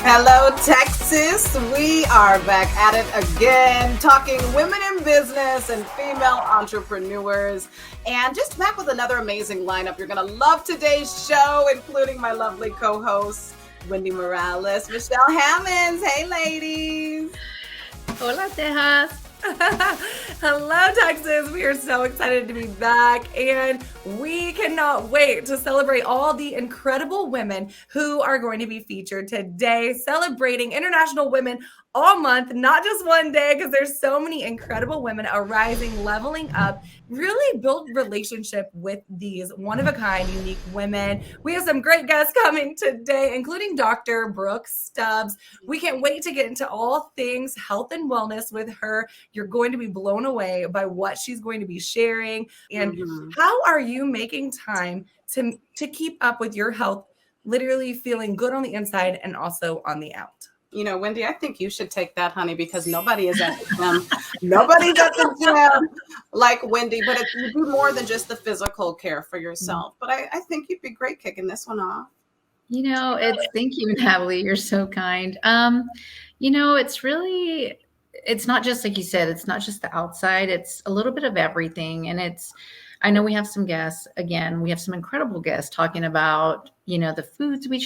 Hello, Texas. We are back at it again, talking women in business and female entrepreneurs. And just back with another amazing lineup. You're going to love today's show, including my lovely co-hosts, Wendy Morales, Michelle Hammonds. Hey, ladies. Hola, Tejas. Hello, Texas. We are so excited to be back, and we cannot wait to celebrate all the incredible women who are going to be featured today, celebrating International Women all month, not just one day, because there's so many incredible women arising, leveling up, really build relationship with these one-of-a-kind, unique women. We have some great guests coming today, including Dr. Brooke Stubbs. We can't wait to get into all things health and wellness with her. You're going to be blown away by what she's going to be sharing. And how are you making time to keep up with your health, literally feeling good on the inside and also on the out? You know, Wendy, I think you should take that, honey, because nobody is at the gym. Nobody's at the gym like Wendy, but you do more than just the physical care for yourself. But I think you'd be great kicking this one off. You know, thank you, Natalie. You're so kind. It's not just like you said, it's not just the outside, it's a little bit of everything. And I know we have some guests, again, we have some incredible guests talking about, the foods we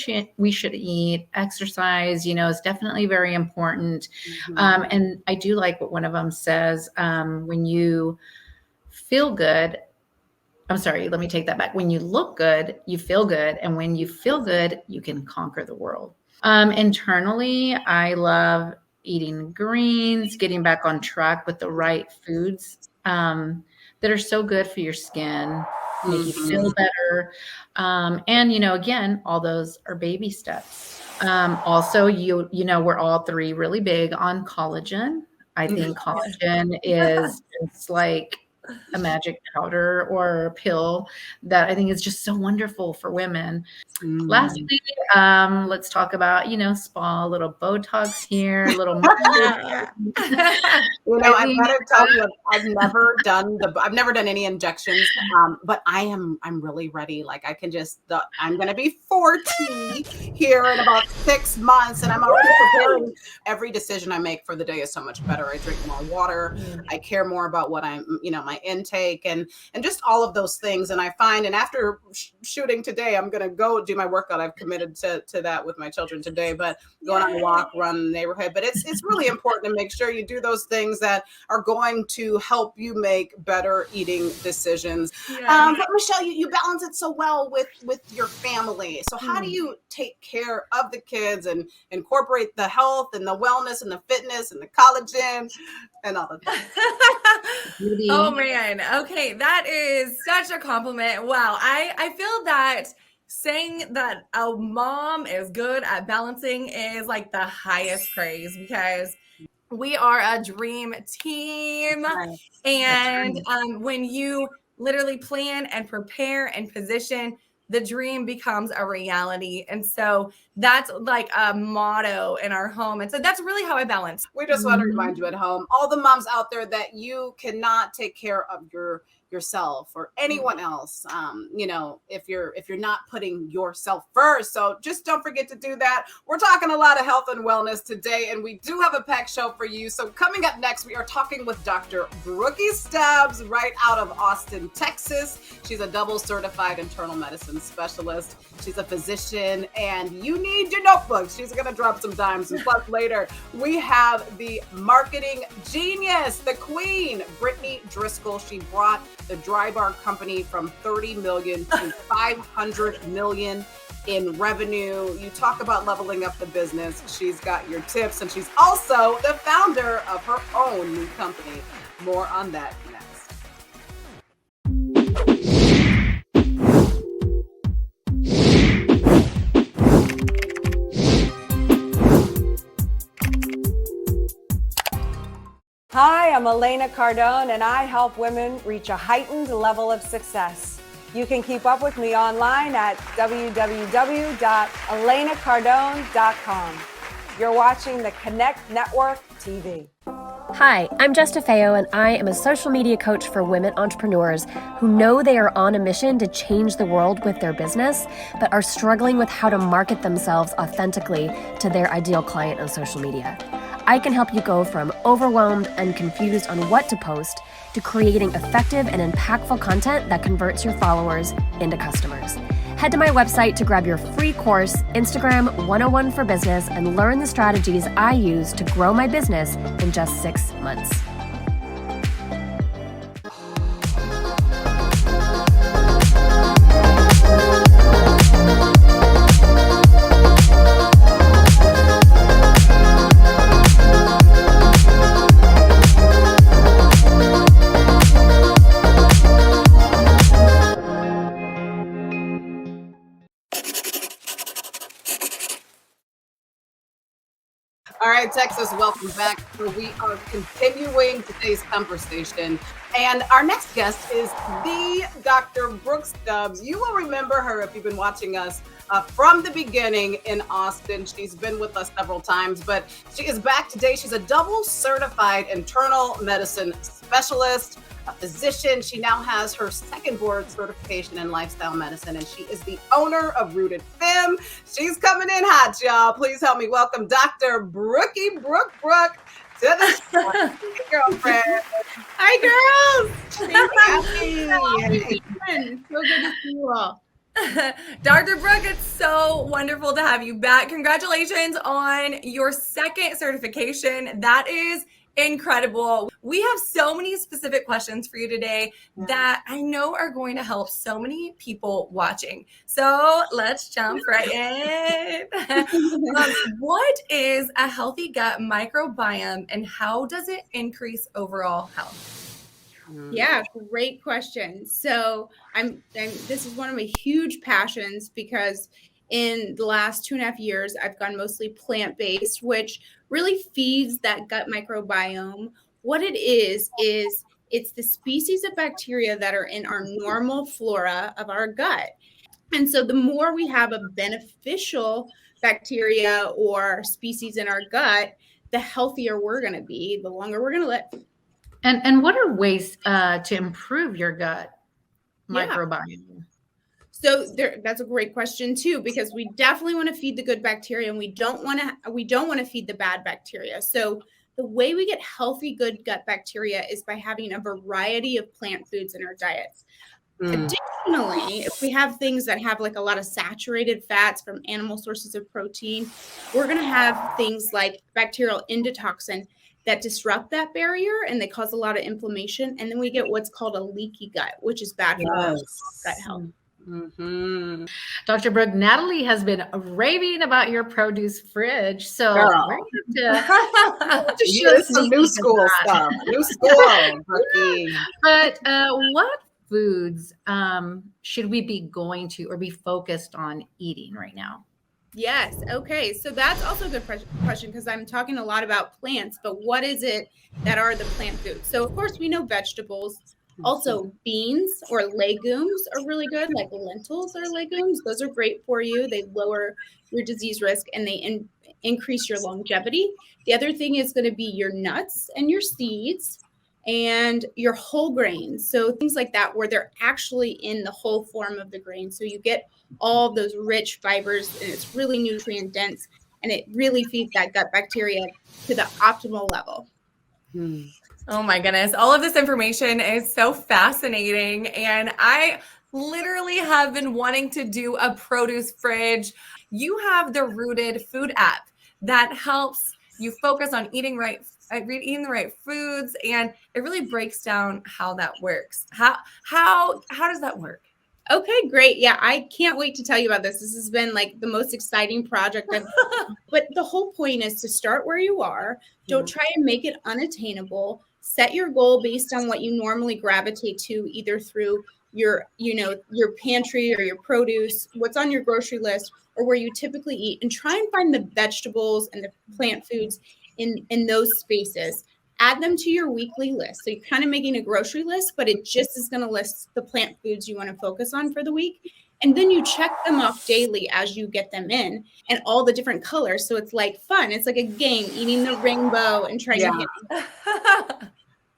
should eat, exercise, is definitely very important. And I do like what one of them says, when you feel good, I'm sorry, let me take that back. When you look good, you feel good. And when you feel good, you can conquer the world. Internally, I love eating greens, getting back on track with the right foods that are so good for your skin, make you feel better. And, again, all those are baby steps. Also, we're all three really big on collagen. I think collagen is it's like a magic powder or a pill that I think is just so wonderful for women. Lastly, let's talk about, spa, a little Botox here, a little. I better tell you, I've never done any injections, but I'm really ready. Like I'm going to be 40 here in about 6 months, and I'm already preparing. Every decision I make for the day is so much better. I drink more water. I care more about what my intake and just all of those things. And I find, and after shooting today, I'm going to go do my workout. I've committed to that with my children today, but going on a walk, run in the neighborhood. But it's really important to make sure you do those things that are going to help you make better eating decisions. But Michelle, you balance it so well with your family. So how do you take care of the kids and incorporate the health and the wellness and the fitness and the collagen and all of that? Oh man. Okay. That is such a compliment. Wow. I feel that saying that a mom is good at balancing is like the highest praise, because we are a dream team. Right. And when you literally plan and prepare and position, the dream becomes a reality. And so that's like a motto in our home. And so that's really how I balance. We just want to remind you at home, all the moms out there, that you cannot take care of yourself or anyone else, if you're not putting yourself first. So just don't forget to do that. We're talking a lot of health and wellness today, and we do have a packed show for you. So coming up next, we are talking with Dr. Brooke Stubbs, right out of Austin, Texas. She's a double certified internal medicine specialist. She's a physician, and you need your notebooks. She's going to drop some dimes. And plus later, we have the marketing genius, the queen, Brittany Driscoll. She brought the Drybar company from 30 million to 500 million in revenue. You talk about leveling up the business. She's got your tips, and she's also the founder of her own new company. More on that next. Hi, I'm Elena Cardone, and I help women reach a heightened level of success. You can keep up with me online at www.elenacardone.com. You're watching the Connect Network TV. Hi, I'm Jess DeFeo, and I am a social media coach for women entrepreneurs who know they are on a mission to change the world with their business, but are struggling with how to market themselves authentically to their ideal client on social media. I can help you go from overwhelmed and confused on what to post to creating effective and impactful content that converts your followers into customers. Head to my website to grab your free course, Instagram 101 for Business, and learn the strategies I use to grow my business in just 6 months. All right, Texas, welcome back. So we are continuing today's conversation. And our next guest is the Dr. Brooke Stubbs. You will remember her if you've been watching us from the beginning in Austin. She's been with us several times, but she is back today. She's a double certified internal medicine specialist, a physician. She now has her second board certification in lifestyle medicine, and she is the owner of Rooted Femme. She's coming in hot, y'all. Please help me welcome Dr. Brooke to the show. Hey, girlfriend. Hi, girls. Hey. So good to see you all. Dr. Brooke, it's so wonderful to have you back. Congratulations on your second certification. That is incredible. We have so many specific questions for you today that I know are going to help so many people watching. So let's jump right in. What is a healthy gut microbiome and how does it increase overall health? Yeah, great question. So this is one of my huge passions because in the last 2.5 years, I've gone mostly plant-based, which really feeds that gut microbiome. What it is it's the species of bacteria that are in our normal flora of our gut. And so the more we have a beneficial bacteria or species in our gut, the healthier we're going to be, the longer we're going to live. And what are ways to improve your gut microbiome? So that's a great question too, because we definitely want to feed the good bacteria and we don't want to feed the bad bacteria. So the way we get healthy, good gut bacteria is by having a variety of plant foods in our diets. Additionally, if we have things that have like a lot of saturated fats from animal sources of protein, we're going to have things like bacterial endotoxin that disrupt that barrier and they cause a lot of inflammation. And then we get what's called a leaky gut, which is bad for gut health. Mm-hmm. Dr. Brooke, Natalie has been raving about your produce fridge. So we're going to share some new school stuff. New school, Brookie. But what foods should we be going to or be focused on eating right now? Yes. Okay. So that's also a good question because I'm talking a lot about plants, but what is it that are the plant foods? So of course we know vegetables. Also, beans or legumes are really good, like lentils are legumes. Those are great for you. They lower your disease risk and they increase your longevity. The other thing is going to be your nuts and your seeds and your whole grains. So things like that, where they're actually in the whole form of the grain. So you get all those rich fibers and it's really nutrient dense and it really feeds that gut bacteria to the optimal level. Oh my goodness. All of this information is so fascinating. And I literally have been wanting to do a produce fridge. You have the Rooted Food app that helps you focus on eating the right foods. And it really breaks down how that works. How does that work? Okay, great. Yeah, I can't wait to tell you about this. This has been like the most exciting project. But the whole point is to start where you are. Don't try and make it unattainable. Set your goal based on what you normally gravitate to, either through your pantry or your produce, what's on your grocery list, or where you typically eat, and try and find the vegetables and the plant foods in those spaces. Add them to your weekly list. So you're kind of making a grocery list, but it just is going to list the plant foods you want to focus on for the week. And then you check them off daily as you get them in, and all the different colors. So it's like fun. It's like a game, eating the rainbow and trying to hit.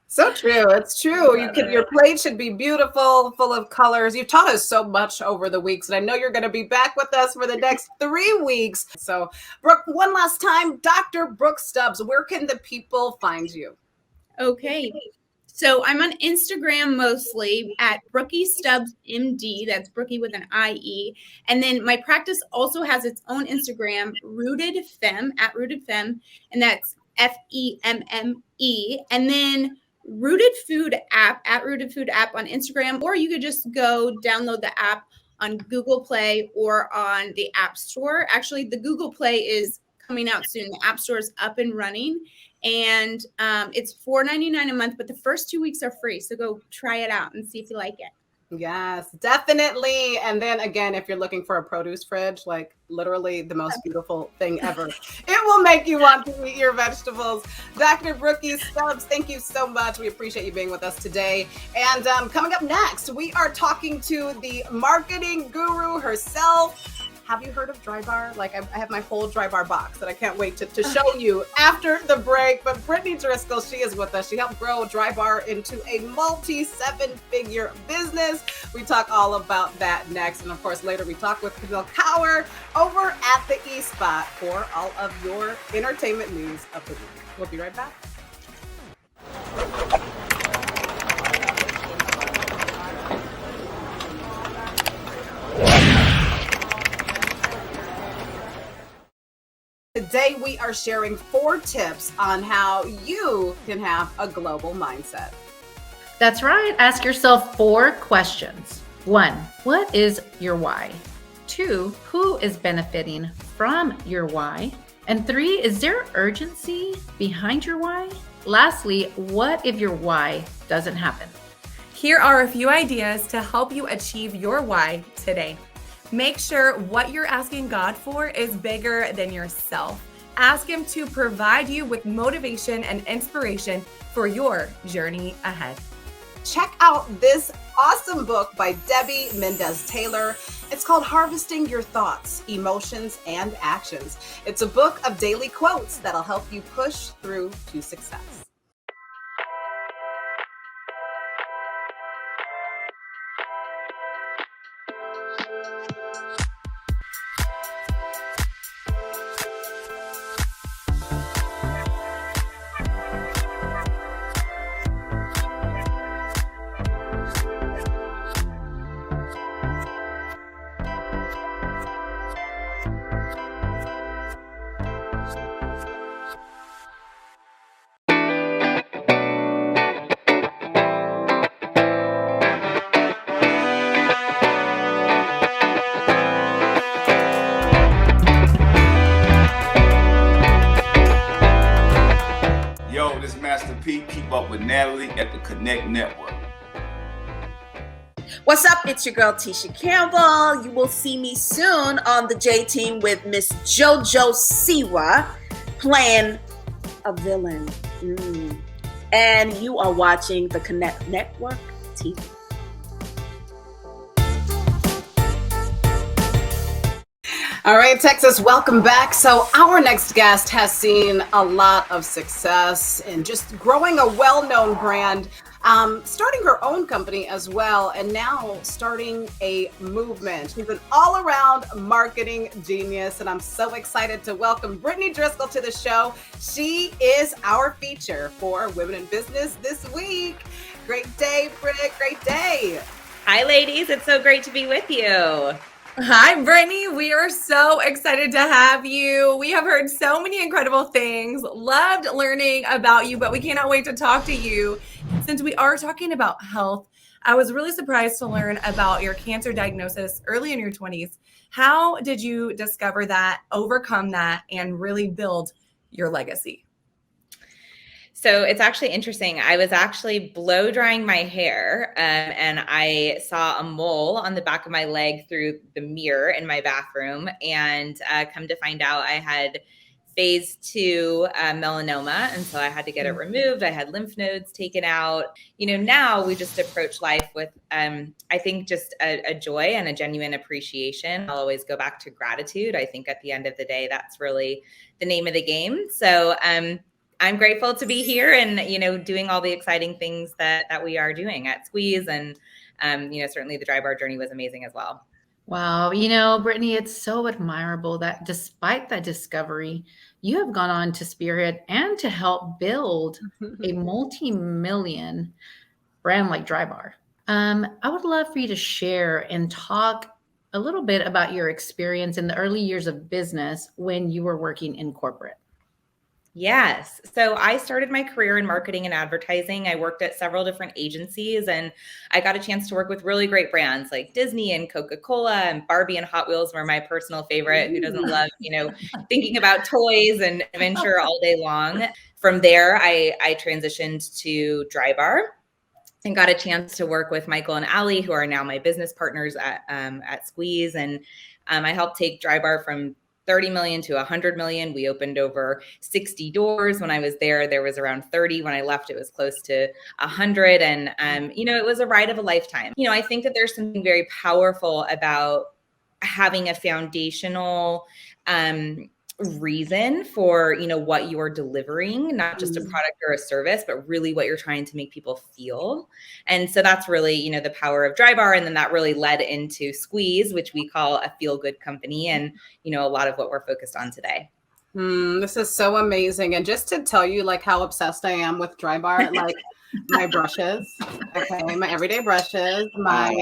So true. It's true. Your plate should be beautiful, full of colors. You've taught us so much over the weeks, and I know you're going to be back with us for the next 3 weeks. So, Brooke, one last time, Dr. Brooke Stubbs, where can the people find you? Okay. So I'm on Instagram mostly at Brookie Stubbs MD. That's Brookie with an IE. And then my practice also has its own Instagram, Rooted Femme, at Rooted Femme. And that's FEMME. And then Rooted Food app, at Rooted Food app on Instagram. Or you could just go download the app on Google Play or on the App Store. Actually, the Google Play is coming out soon. The App Store is up and running. And it's $4.99 a month, but the first 2 weeks are free. So go try it out and see if you like it. Yes, definitely. And then again, if you're looking for a produce fridge, like literally the most beautiful thing ever, it will make you want to eat your vegetables. Dr. Brookie Stubbs, thank you so much. We appreciate you being with us today. And coming up next, we are talking to the marketing guru herself. Have you heard of Drybar? Like I have my whole Drybar box that I can't wait to show you after the break. But Brittany Driscoll, she is with us. She helped grow Drybar into a multi-7-figure business. We talk all about that next. And of course, later we talk with Camille Kauer over at the E-Spot for all of your entertainment news of the week. We'll be right back. Today, we are sharing 4 tips on how you can have a global mindset. That's right. Ask yourself 4 questions. 1, what is your why? 2, who is benefiting from your why? And 3, is there urgency behind your why? Lastly, what if your why doesn't happen? Here are a few ideas to help you achieve your why today. Make sure what you're asking God for is bigger than yourself. Ask Him to provide you with motivation and inspiration for your journey ahead. Check out this awesome book by Debbie Mendez-Taylor. It's called Harvesting Your Thoughts, Emotions, and Actions. It's a book of daily quotes that'll help you push through to success. Keep up with Natalie at the Connect Network. What's up? It's your girl Tisha Campbell. You will see me soon on the J Team with Miss JoJo Siwa playing a villain. And you are watching the Connect Network TV. All right, Texas, welcome back. So our next guest has seen a lot of success in just growing a well-known brand, starting her own company as well, and now starting a movement. She's an all-around marketing genius, and I'm so excited to welcome Brittany Driscoll to the show. She is our feature for Women in Business this week. Great day, Britt. Great day. Hi, ladies. It's so great to be with you. Hi, Brittany. We are so excited to have you. We have heard so many incredible things, loved learning about you, but we cannot wait to talk to you. Since we are talking about health, I was really surprised to learn about your cancer diagnosis early in your 20s. How did you discover that, overcome that, and really build your legacy? So it's actually interesting. I was actually blow drying my hair and I saw a mole on the back of my leg through the mirror in my bathroom. And come to find out, I had phase 2 melanoma. And so I had to get it removed. I had lymph nodes taken out. Now we just approach life with, I think, just a joy and a genuine appreciation. I'll always go back to gratitude. I think at the end of the day, that's really the name of the game. So I'm grateful to be here and, doing all the exciting things that we are doing at Squeeze. And, certainly the Drybar journey was amazing as well. Wow. Brittany, it's so admirable that despite that discovery, you have gone on to spearhead and to help build a multi-million brand like Drybar. I would love for you to share and talk a little bit about your experience in the early years of business when you were working in corporate. Yes. So I started my career in marketing and advertising. I worked at several different agencies and I got a chance to work with really great brands like Disney and Coca-Cola, and Barbie and Hot Wheels were my personal favorite. Who doesn't love, thinking about toys and adventure all day long. From there, I transitioned to Drybar and got a chance to work with Michael and Allie, who are now my business partners at Squeeze. And I helped take Drybar from 30 million to 100 million. We opened over 60 doors. When I was there, there was around 30. When I left, it was close to 100. And, it was a ride of a lifetime. I think that there's something very powerful about having a foundational reason for, what you are delivering, not just a product or a service, but really what you're trying to make people feel. And so that's really, the power of Drybar. And then that really led into Squeeze, which we call a feel good company. And, a lot of what we're focused on today. This is so amazing. And just to tell you how obsessed I am with Drybar, my brushes, my everyday brushes, my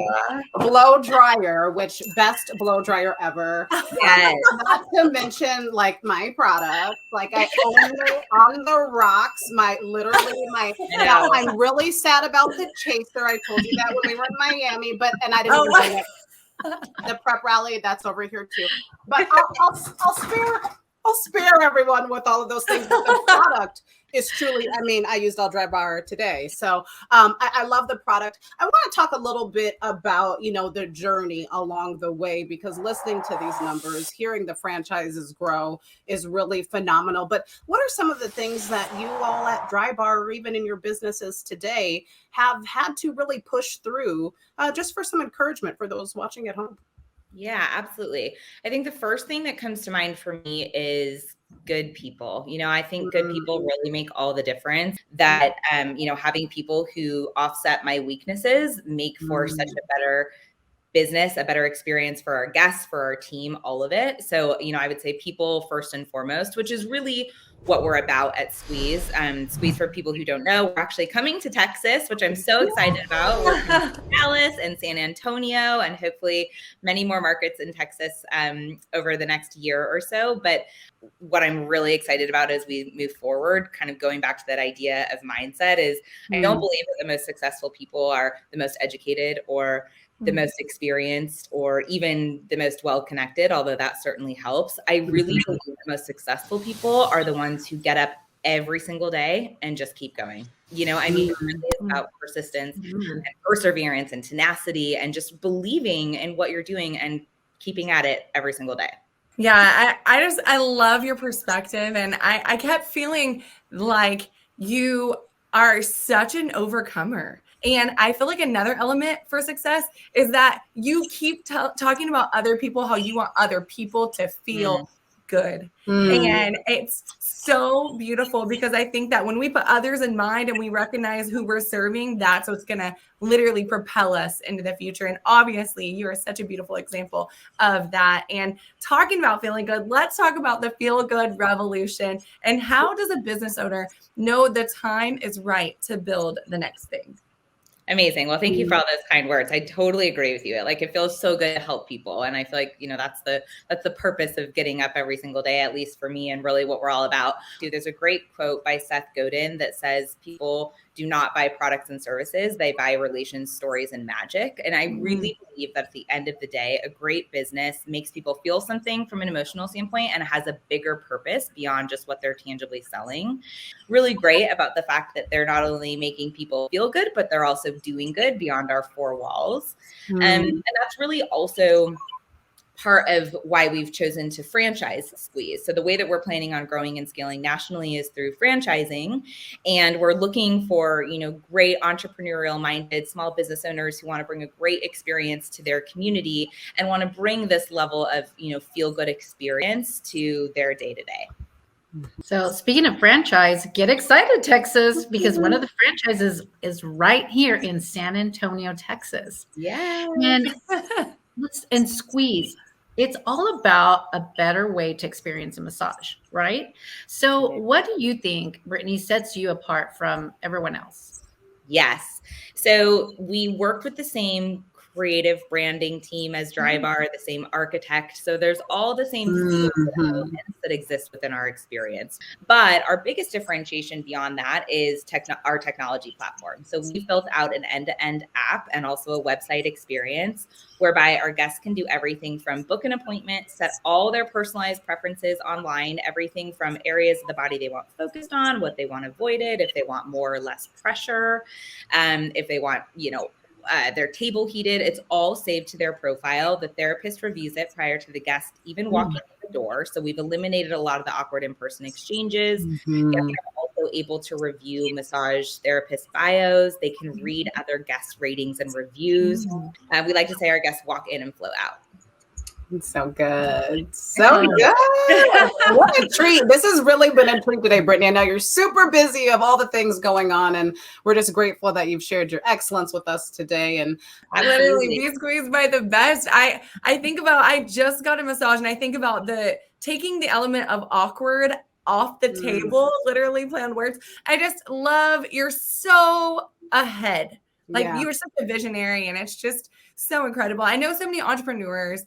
blow dryer, which best blow dryer ever. Yes. Not to mention my product, I own it on the rocks. Now I'm really sad about the chaser. I told you that when we were in Miami, and I didn't bring it. The prep rally, that's over here too. But I'll spare everyone with all of those things. But the product is truly, I used all Drybar today. So I love the product. I want to talk a little bit about, the journey along the way, because listening to these numbers, hearing the franchises grow is really phenomenal. But what are some of the things that you all at Drybar, or even in your businesses today, have had to really push through, just for some encouragement for those watching at home? Yeah, absolutely. I think the first thing that comes to mind for me is good people. I think good people really make all the difference. That, having people who offset my weaknesses make for such a better business, a better experience for our guests, for our team, all of it. So, I would say people first and foremost, which is really what we're about at Squeeze. Squeeze, for people who don't know, we're actually coming to Texas, which I'm so excited about. We're coming to Dallas and San Antonio, and hopefully many more markets in Texas over the next year or so. But what I'm really excited about as we move forward, kind of going back to that idea of mindset, is I don't believe that the most successful people are the most educated or the most experienced or even the most well-connected, although that certainly helps. I really believe the most successful people are the ones who get up every single day and just keep going. It really is about persistence and perseverance and tenacity and just believing in what you're doing and keeping at it every single day. Yeah, I love your perspective. And I kept feeling like you are such an overcomer. And I feel like another element for success is that you keep talking about other people, how you want other people to feel good. And it's so beautiful, because I think that when we put others in mind and we recognize who we're serving, that's what's going to literally propel us into the future. And obviously, you are such a beautiful example of that. And talking about feeling good, let's talk about the feel good revolution. And how does a business owner know the time is right to build the next thing? Amazing. Well, thank you for all those kind words. I totally agree with you. It feels so good to help people. And I feel like, that's the purpose of getting up every single day, at least for me, and really what we're all about. There's a great quote by Seth Godin that says, people do not buy products and services. They buy relations, stories, and magic. And I really believe that at the end of the day, a great business makes people feel something from an emotional standpoint and has a bigger purpose beyond just what they're tangibly selling. Really great about the fact that they're not only making people feel good, but they're also doing good beyond our four walls. And that's really also part of why we've chosen to franchise Squeeze. So the way that we're planning on growing and scaling nationally is through franchising. And we're looking for, great entrepreneurial minded small business owners who want to bring a great experience to their community and want to bring this level of, feel good experience to their day to day. So speaking of franchise, get excited, Texas, because one of the franchises is right here in San Antonio, Texas. Yeah. And Squeeze. It's all about a better way to experience a massage, right? So what do you think, Brittany, sets you apart from everyone else? Yes. So we worked with the same creative branding team as Drybar, the same architect. So there's all the same elements that exist within our experience. But our biggest differentiation beyond that is our technology platform. So we built out an end-to-end app and also a website experience whereby our guests can do everything from book an appointment, set all their personalized preferences online, everything from areas of the body they want focused on, what they want avoided, if they want more or less pressure, if they want, their table heated. It's all saved to their profile. The therapist reviews it prior to the guest even walking in the door. So we've eliminated a lot of the awkward in-person exchanges. They're also able to review massage therapist bios. They can read other guest ratings and reviews. We like to say our guests walk in and flow out. It's so good. So good. What a treat. This has really been a treat today, Brittany. I know you're super busy of all the things going on, and we're just grateful that you've shared your excellence with us today. And literally be squeezed by the best. I think about, I just got a massage, and I think about taking the element of awkward off the table, literally planned words. I just love, you're so ahead. You're such a visionary, and it's just so incredible. I know so many entrepreneurs,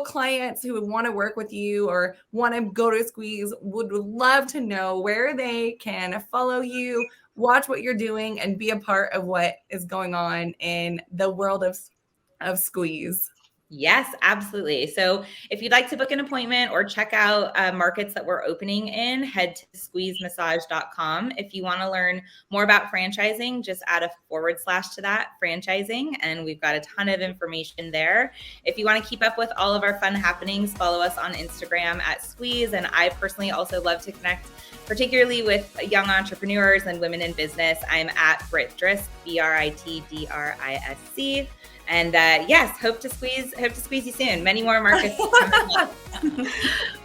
clients who would want to work with you or want to go to Squeeze would love to know where they can follow you, watch what you're doing, and be a part of what is going on in the world of Squeeze. Yes, absolutely. So if you'd like to book an appointment or check out markets that we're opening in, head to squeezemassage.com. If you want to learn more about franchising, just add a / to that, franchising, and we've got a ton of information there. If you want to keep up with all of our fun happenings, follow us on Instagram at Squeeze. And I personally also love to connect, particularly with young entrepreneurs and women in business. I'm at Britt Drisc, BRITDRISC. And yes, hope to squeeze you soon. Many more markets coming up.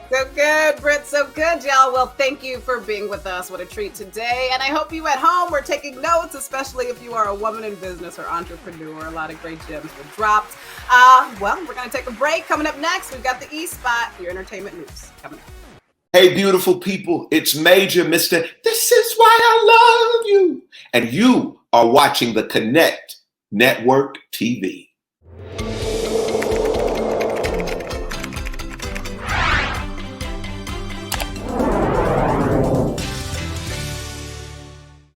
So good, Britt. So good, y'all. Well, thank you for being with us. What a treat today. And I hope you at home were taking notes, especially if you are a woman in business or entrepreneur. A lot of great gems were dropped. Well, we're going to take a break. Coming up next, we've got the E-Spot, your entertainment news coming up. Hey, beautiful people, it's Major Mr. This is why I love you. And you are watching the Connect Network TV.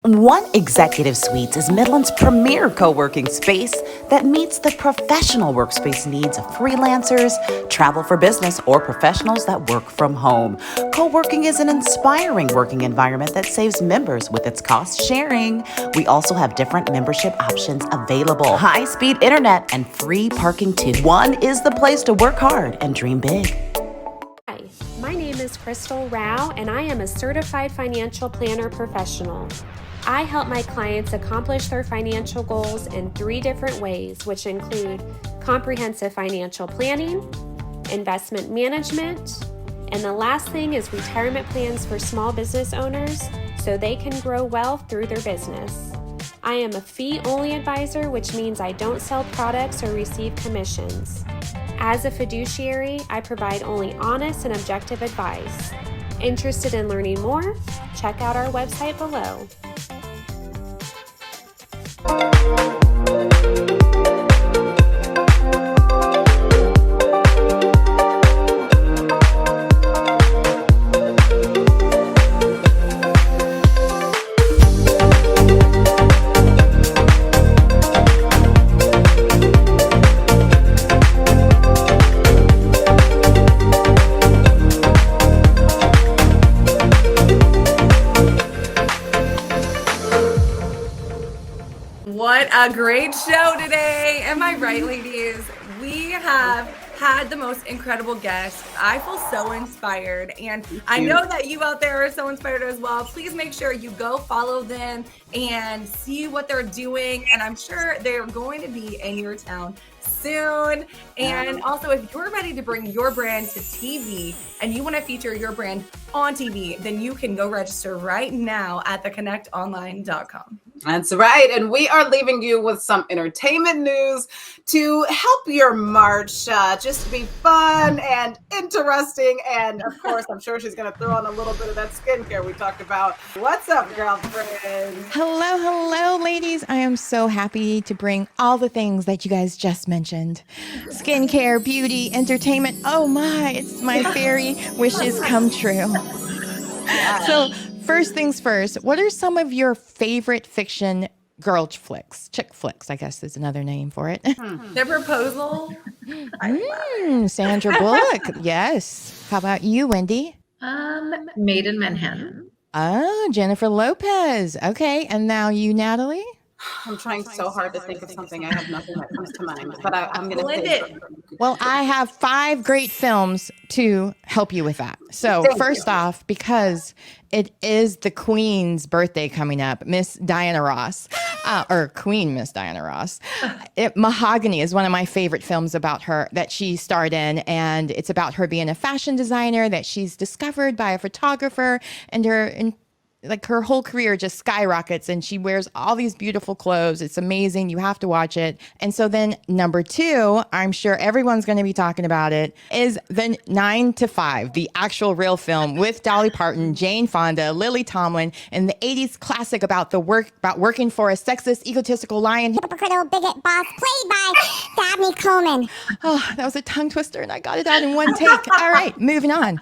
One Executive Suites is Midland's premier co-working space that meets the professional workspace needs of freelancers, travel for business, or professionals that work from home. Co-working is an inspiring working environment that saves members with its cost sharing. We also have different membership options available. High-speed internet and free parking too. One is the place to work hard and dream big. Hi, my name is Crystal Rao, and I am a certified financial planner professional. I help my clients accomplish their financial goals in 3 different ways, which include comprehensive financial planning, investment management, and the last thing is retirement plans for small business owners so they can grow wealth through their business. I am a fee-only advisor, which means I don't sell products or receive commissions. As a fiduciary, I provide only honest and objective advice. Interested in learning more? Check out our website below. What a great show today. Am I right, ladies? We have had the most incredible guests. I feel so inspired, and I know that you out there are so inspired as well. Please make sure you go follow them and see what they're doing, and I'm sure they're going to be in your town soon. And also, if you're ready to bring your brand to TV and you want to feature your brand on TV, then you can go register right now at theconnectonline.com. That's right. And we are leaving you with some entertainment news to help your March just be fun and interesting. And of course, I'm sure she's going to throw on a little bit of that skincare we talked about. What's up, girlfriend? Hello, ladies. I am so happy to bring all the things that you guys just mentioned. Skincare, beauty, entertainment. Oh my, it's my fairy wishes come true. So first things first, what are some of your favorite fiction girl flicks? Chick flicks, I guess is another name for it. The Proposal. Sandra Bullock. Yes. How about you, Wendy? Made in Manhattan. Oh, Jennifer Lopez. Okay. And now you, Natalie? I'm trying so hard to think of something. I have nothing that comes to mind, but I'm going to Blend it. Well, I have 5 great films to help you with that. So first off, because it is the Queen's birthday coming up, Miss Diana Ross, or Queen Miss Diana Ross. Mahogany is one of my favorite films about her that she starred in, and it's about her being a fashion designer that she's discovered by a photographer, and her whole career just skyrockets, and she wears all these beautiful clothes. It's amazing. You have to watch it. And so then number 2, I'm sure everyone's going to be talking about it, is the 9 to 5, the actual real film with Dolly Parton, Jane Fonda, Lily Tomlin, and the 80s classic about working for a sexist, egotistical lion, hypocritical bigot boss played by Dabney Coleman. Oh, that was a tongue twister, and I got it out in one take. All right, moving on.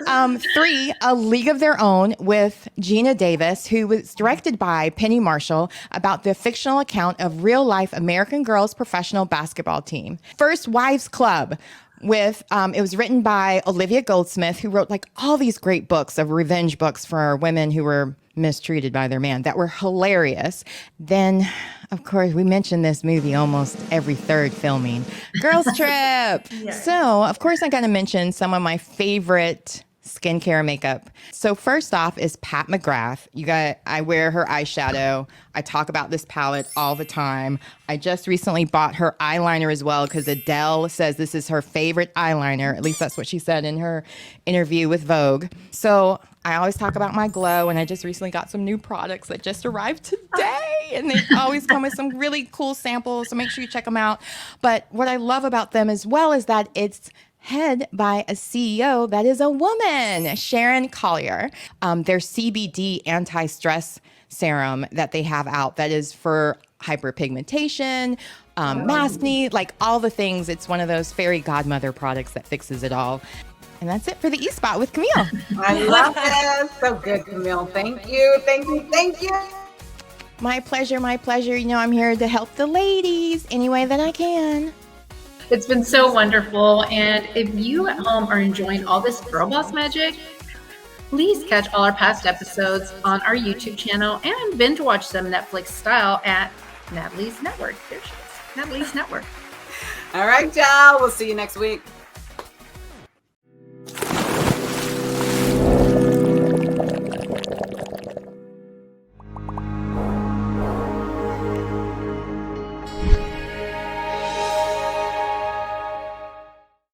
3, A League of Their Own with Gina Davis, who was directed by Penny Marshall, about the fictional account of real-life American girls' professional basketball team. First Wives Club with, it was written by Olivia Goldsmith, who wrote like all these great books of revenge books for women who were mistreated by their man that were hilarious. Then, of course, we mentioned this movie almost every third filming, Girls Trip. Yes. So, of course, I got to mention some of my favorite skincare and makeup. So first off is Pat McGrath. I wear her eyeshadow. I talk about this palette all the time. I just recently bought her eyeliner as well because Adele says this is her favorite eyeliner. At least that's what she said in her interview with Vogue. So I always talk about my glow, and I just recently got some new products that just arrived today, and they always come with some really cool samples, so make sure you check them out. But what I love about them as well is that it's head by a CEO that is a woman, Sharon Collier. Their CBD anti-stress serum that they have out that is for hyperpigmentation, maskne, like all the things. It's one of those fairy godmother products that fixes it all. And that's it for the E-Spot with Camille. I love it. So good, Camille. Thank you. Thank you. Thank you. My pleasure. My pleasure. You know, I'm here to help the ladies any way that I can. It's been so wonderful. And if you at home are enjoying all this Girl Boss magic, please catch all our past episodes on our YouTube channel and binge watch them Netflix style at Natalie's Network. There she is, Natalie's Network. All right, y'all. We'll see you next week.